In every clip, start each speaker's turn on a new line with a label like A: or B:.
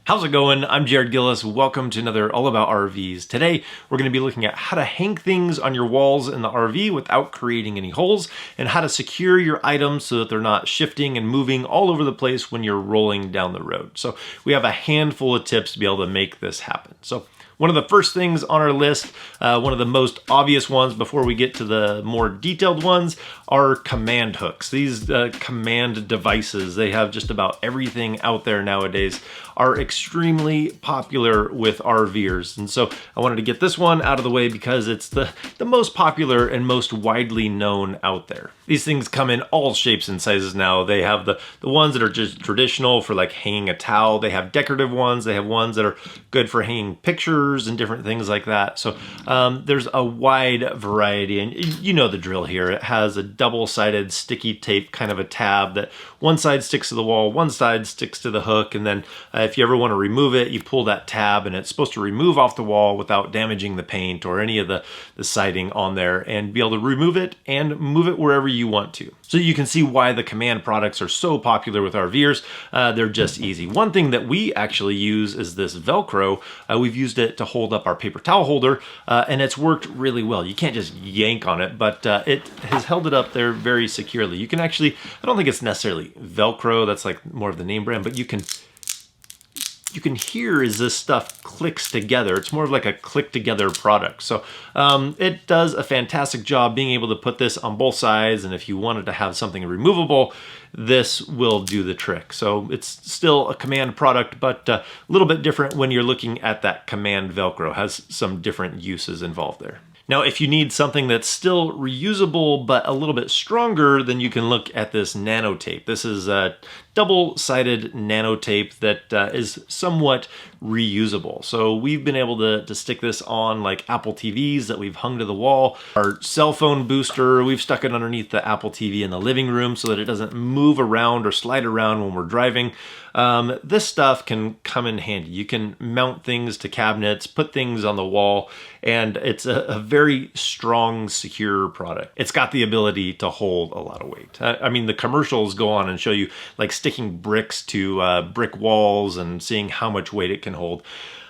A: How's it going? I'm Jared Gillis. Welcome to another All About RVs. Today, we're going to be looking at how to hang things on your walls in the RV without creating any holes, and how to secure your items so that they're not shifting and moving all over the place when you're rolling down the road. So we have a handful of tips to be able to make this happen. So one of the first things on our list, one of the most obvious ones before we get to the more detailed ones, are command hooks. These command devices, they have just about everything out there nowadays, are extremely popular with RVers. And so I wanted to get this one out of the way because it's the most popular and most widely known out there. These things come in all shapes and sizes now. They have the ones that are just traditional for like hanging a towel. They have decorative ones. They have ones that are good for hanging pictures and different things like that. So there's a wide variety, and you know the drill here. It has a double-sided sticky tape kind of a tab that one side sticks to the wall, one side sticks to the hook, and then if you ever want to remove it, you pull that tab and it's supposed to remove off the wall without damaging the paint or any of the siding on there, and be able to remove it and move it wherever you want to. So you can see why the command products are so popular with RVers. They're just easy. One thing that we actually use is this Velcro. We've used it to hold up our paper towel holder, and it's worked really well. You can't just yank on it, but it has held it up there very securely. You can actually, I don't think it's necessarily Velcro, that's like more of the name brand, but you can hear as this stuff clicks together. It's more of like a click together product. So it does a fantastic job being able to put this on both sides, and if you wanted to have something removable, this will do the trick. So it's still a command product, but a little bit different when you're looking at that command Velcro. It has some different uses involved there. Now, if you need something that's still reusable but a little bit stronger, then you can look at this Nano Tape. This is a double-sided Nano Tape that is somewhat reusable. So we've been able to stick this on like Apple TVs that we've hung to the wall. Our cell phone booster, we've stuck it underneath the Apple TV in the living room so that it doesn't move around or slide around when we're driving. This stuff can come in handy. You can mount things to cabinets, put things on the wall, and it's a very strong, secure product. It's got the ability to hold a lot of weight. I mean, the commercials go on and show you like sticking bricks to brick walls and seeing how much weight it can hold.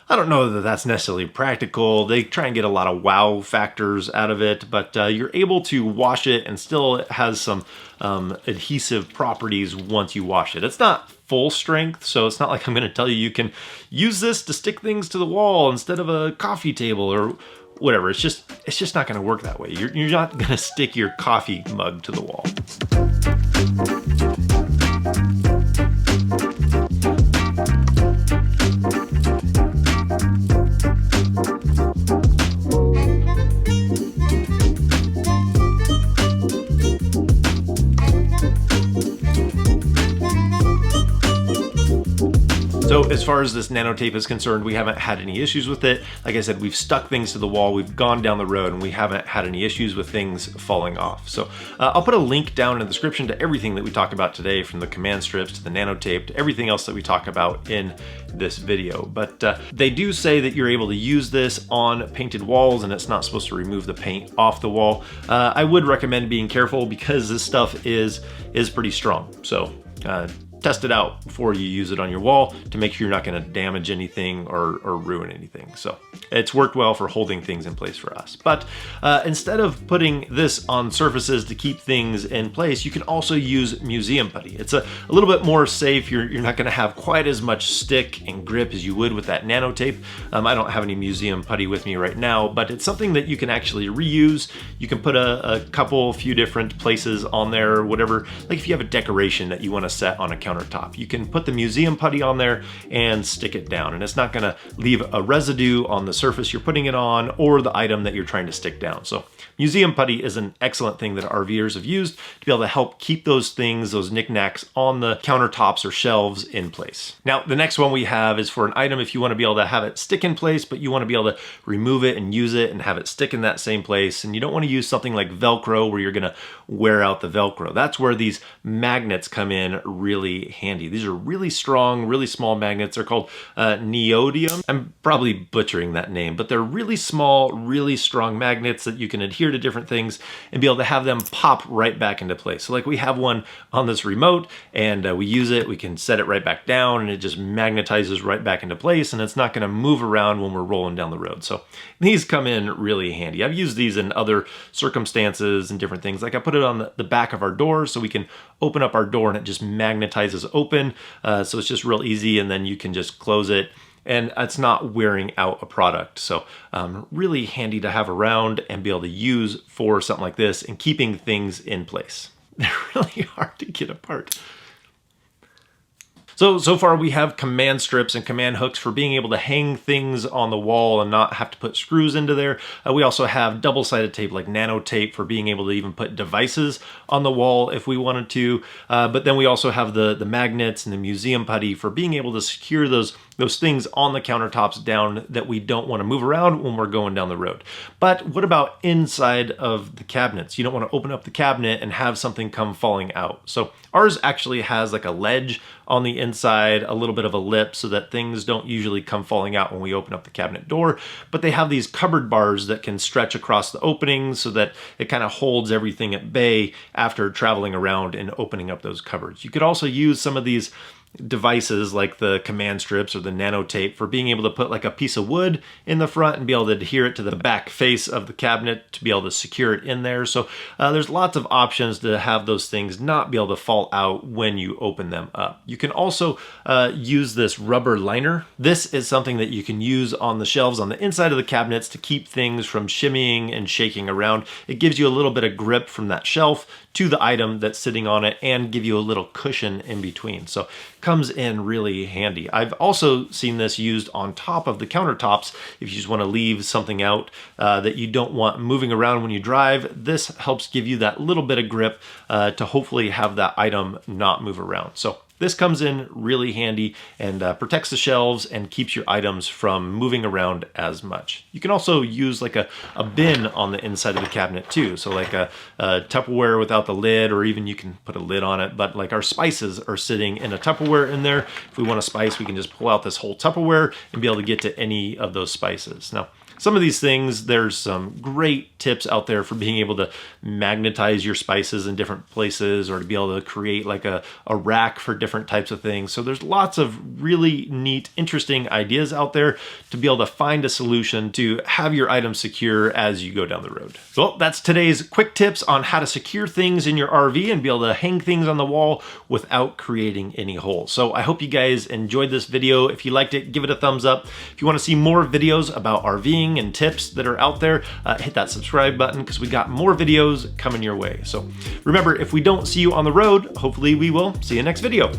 A: I don't know that that's necessarily practical. They try and get a lot of wow factors out of it, but you're able to wash it and still it has some adhesive properties once you wash it. It's not full strength, so it's not like I'm going to tell you can use this to stick things to the wall instead of a coffee table or whatever. It's just not going to work that way. You're not going to stick your coffee mug to the wall. So as far as this Nano Tape is concerned, we haven't had any issues with it. Like I said, we've stuck things to the wall, we've gone down the road, and we haven't had any issues with things falling off. So I'll put a link down in the description to everything that we talk about today, from the command strips to the Nano Tape to everything else that we talk about in this video. But they do say that you're able to use this on painted walls and it's not supposed to remove the paint off the wall. I would recommend being careful because this stuff is pretty strong. So test it out before you use it on your wall to make sure you're not going to damage anything or ruin anything. So it's worked well for holding things in place for us. But instead of putting this on surfaces to keep things in place, you can also use museum putty. It's a little bit more safe. You're not going to have quite as much stick and grip as you would with that Nano Tape. I don't have any museum putty with me right now, but it's something that you can actually reuse. You can put a few different places on there, whatever. Like if you have a decoration that you want to set on a countertop, you can put the museum putty on there and stick it down, and it's not going to leave a residue on the surface you're putting it on or the item that you're trying to stick down. So museum putty is an excellent thing that RVers have used to be able to help keep those things, those knickknacks, on the countertops or shelves in place. Now, the next one we have is for an item if you want to be able to have it stick in place, but you want to be able to remove it and use it and have it stick in that same place, and you don't want to use something like Velcro where you're going to wear out the Velcro. That's where these magnets come in really really handy. These are really strong, really small magnets. They're called neodymium. I'm probably butchering that name, but they're really small, really strong magnets that you can adhere to different things and be able to have them pop right back into place. So like we have one on this remote, and we use it, we can set it right back down, and it just magnetizes right back into place, and it's not gonna move around when we're rolling down the road. So these come in really handy. I've used these in other circumstances and different things. Like I put it on the back of our door so we can open up our door and it just magnetizes open. So it's just real easy, and then you can just close it, and it's not wearing out a product. So really handy to have around and be able to use for something like this and keeping things in place. They're really hard to get apart. So far we have command strips and command hooks for being able to hang things on the wall and not have to put screws into there. We also have double-sided tape like Nano Tape for being able to even put devices on the wall if we wanted to. But then we also have the magnets and the museum putty for being able to secure those things on the countertops down that we don't want to move around when we're going down the road. But what about inside of the cabinets? You don't want to open up the cabinet and have something come falling out. So ours actually has like a ledge on the inside, a little bit of a lip, so that things don't usually come falling out when we open up the cabinet door. But they have these cupboard bars that can stretch across the openings so that it kind of holds everything at bay after traveling around and opening up those cupboards. You could also use some of these devices like the command strips or the Nano Tape for being able to put like a piece of wood in the front and be able to adhere it to the back face of the cabinet to be able to secure it in there. So there's lots of options to have those things not be able to fall out when you open them up. You can also use this rubber liner. This is something that you can use on the shelves on the inside of the cabinets to keep things from shimmying and shaking around. It gives you a little bit of grip from that shelf to the item that's sitting on it and give you a little cushion in between. So comes in really handy. I've also seen this used on top of the countertops if you just want to leave something out that you don't want moving around when you drive. This helps give you that little bit of grip to hopefully have that item not move around. So this comes in really handy and protects the shelves and keeps your items from moving around as much. You can also use like a bin on the inside of the cabinet too. So like a Tupperware without the lid, or even you can put a lid on it, but like our spices are sitting in a Tupperware in there. If we want to spice, we can just pull out this whole Tupperware and be able to get to any of those spices. Now, some of these things, there's some great tips out there for being able to magnetize your spices in different places, or to be able to create like a rack for different types of things. So there's lots of really neat, interesting ideas out there to be able to find a solution to have your items secure as you go down the road. Well, that's today's quick tips on how to secure things in your RV and be able to hang things on the wall without creating any holes. So I hope you guys enjoyed this video. If you liked it, give it a thumbs up. If you want to see more videos about RVing and tips that are out there, hit that subscribe button because we got more videos coming your way. So remember, if we don't see you on the road, hopefully we will see you next video.